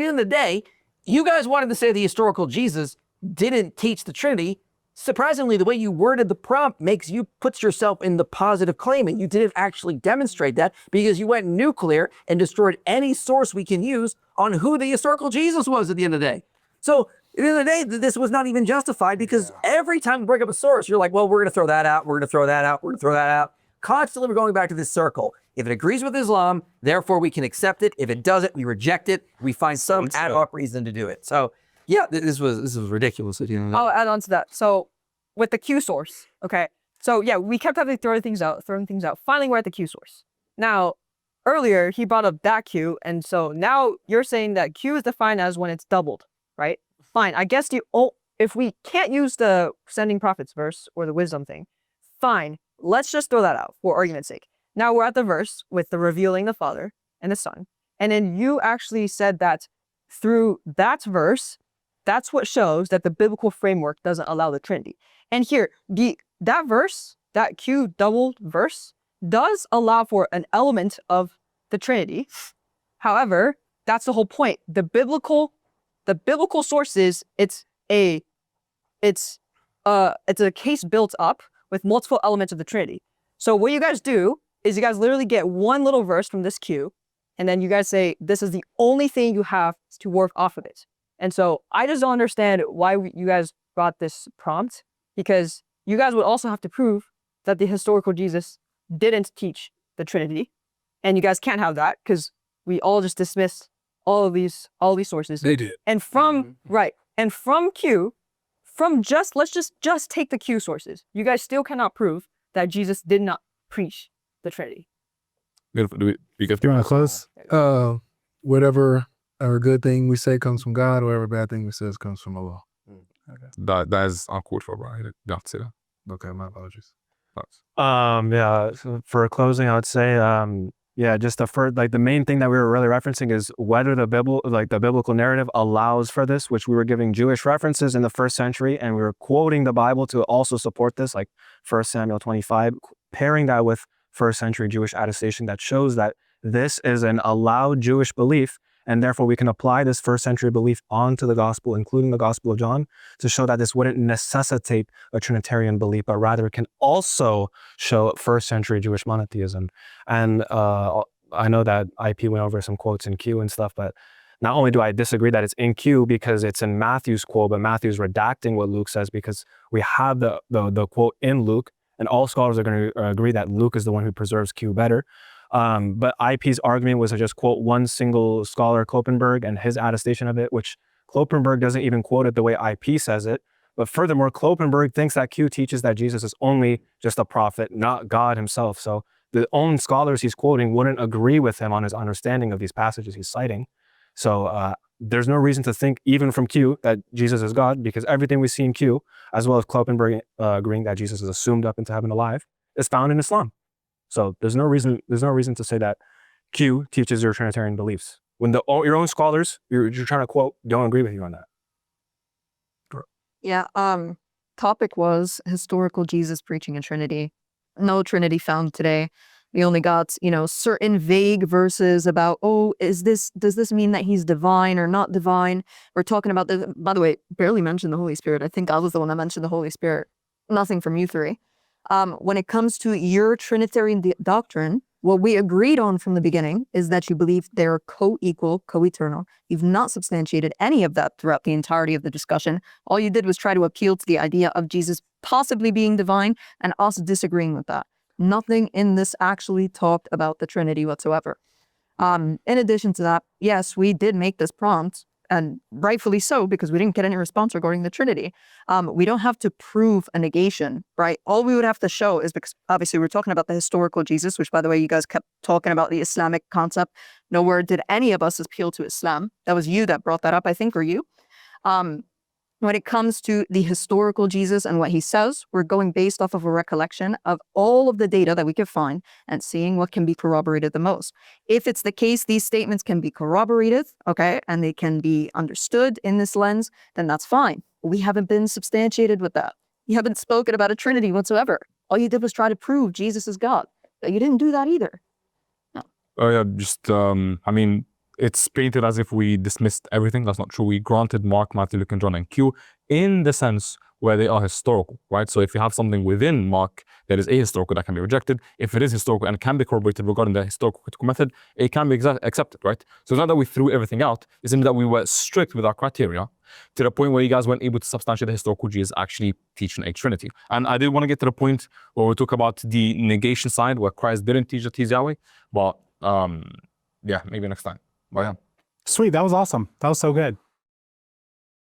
the end of the day, you guys wanted to say the historical Jesus didn't teach the Trinity. Surprisingly, the way you worded the prompt puts yourself in the positive claimant. You didn't actually demonstrate that because you went nuclear and destroyed any source we can use on who the historical Jesus was at the end of the day. So at the end of the day, this was not even justified because every time we bring up a source, you're like, well, we're going to throw that out. We're going to throw that out. We're going to throw that out. Constantly, we're going back to this circle. If it agrees with Islam, therefore we can accept it. If it doesn't, we reject it. We find some ad hoc reason to do it. So yeah, this was ridiculous. I'll add on to that. So with the Q source, okay. So yeah, we kept having to throw things out. Finally, we're at the Q source. Now, earlier he brought up that Q, and so now you're saying that Q is defined as when it's doubled, right? Fine. I guess if we can't use the sending prophets verse or the wisdom thing, fine. Let's just throw that out for argument's sake. Now we're at the verse with the revealing the Father and the Son. And then you actually said that through that verse, that's what shows that the biblical framework doesn't allow the Trinity. And here, that verse, that Q doubled verse, does allow for an element of the Trinity. However, that's the whole point. The biblical sources, it's a case built up with multiple elements of the Trinity. So what you guys do is you guys literally get one little verse from this Q, and then you guys say, this is the only thing you have to work off of it. And so I just don't understand why you guys brought this prompt, because you guys would also have to prove that the historical Jesus didn't teach the Trinity. And you guys can't have that because we all just dismissed all these sources. They did. And and from Q, let's just take the Q sources. You guys still cannot prove that Jesus did not preach the Trinity. Beautiful. Do you want to close? Whatever our good thing we say comes from God, whatever bad thing we say comes from Allah. Okay. That is uncalled for, bro. I didn't have to say that. Okay, my apologies. Yeah. So for closing, I would say, just the main thing that we were really referencing is whether the biblical narrative allows for this, which we were giving Jewish references in the first century, and we were quoting the Bible to also support this, like 1 Samuel 25, pairing that with first century Jewish attestation that shows that this is an allowed Jewish belief, and therefore we can apply this first century belief onto the gospel, including the Gospel of John, to show that this wouldn't necessitate a Trinitarian belief, but rather it can also show first century Jewish monotheism. And I know that IP went over some quotes in Q and stuff, but not only do I disagree that it's in Q because it's in Matthew's quote, but Matthew's redacting what Luke says because we have the quote in Luke, and all scholars are going to agree that Luke is the one who preserves Q better. But IP's argument was to just quote one single scholar, Kloppenberg, and his attestation of it, which Kloppenberg doesn't even quote it the way IP says it. But furthermore, Kloppenberg thinks that Q teaches that Jesus is only just a prophet, not God himself. So the own scholars he's quoting wouldn't agree with him on his understanding of these passages he's citing. So there's no reason to think, even from Q, that Jesus is God, because everything we see in Q, as well as Kloppenberg agreeing that Jesus is assumed up into heaven alive, is found in Islam. So there's no reason to say that Q teaches your Trinitarian beliefs when your own scholars you're trying to quote don't agree with you on that. Yeah. Topic was historical Jesus preaching a Trinity. No Trinity found today. We only got, certain vague verses about, does this mean that he's divine or not divine? We're talking about this, by the way, barely mentioned the Holy Spirit. I think I was the one that mentioned the Holy Spirit. Nothing from you three. When it comes to your Trinitarian doctrine, what we agreed on from the beginning is that you believe they're co-equal, co-eternal. You've not substantiated any of that throughout the entirety of the discussion. All you did was try to appeal to the idea of Jesus possibly being divine and us disagreeing with that. Nothing in this actually talked about the Trinity whatsoever. In addition to that, yes, we did make this prompt, and rightfully so, because we didn't get any response regarding the Trinity. We don't have to prove a negation, right? All we would have to show is, because obviously we're talking about the historical Jesus, which, by the way, you guys kept talking about the Islamic concept. Nowhere did any of us appeal to Islam. That was you that brought that up, I think, or you. When it comes to the historical Jesus and what he says, we're going based off of a recollection of all of the data that we can find and seeing what can be corroborated the most. If it's the case, these statements can be corroborated, okay, and they can be understood in this lens, then that's fine. We haven't been substantiated with that. You haven't spoken about a Trinity whatsoever. All you did was try to prove Jesus is God. But you didn't do that either. No. Oh yeah, just it's painted as if we dismissed everything. That's not true. We granted Mark, Matthew, Luke, and John, and Q in the sense where they are historical, right? So if you have something within Mark that is ahistorical, that can be rejected. If it is historical and can be corroborated regarding the historical critical method, it can be accepted, right? So it's not that we threw everything out. It's simply that we were strict with our criteria to the point where you guys weren't able to substantiate the historical Jesus actually teaching a Trinity. And I did want to get to the point where we talk about the negation side, where Christ didn't teach that he's Yahweh. But yeah, maybe next time. But yeah. Sweet. That was awesome. That was so good.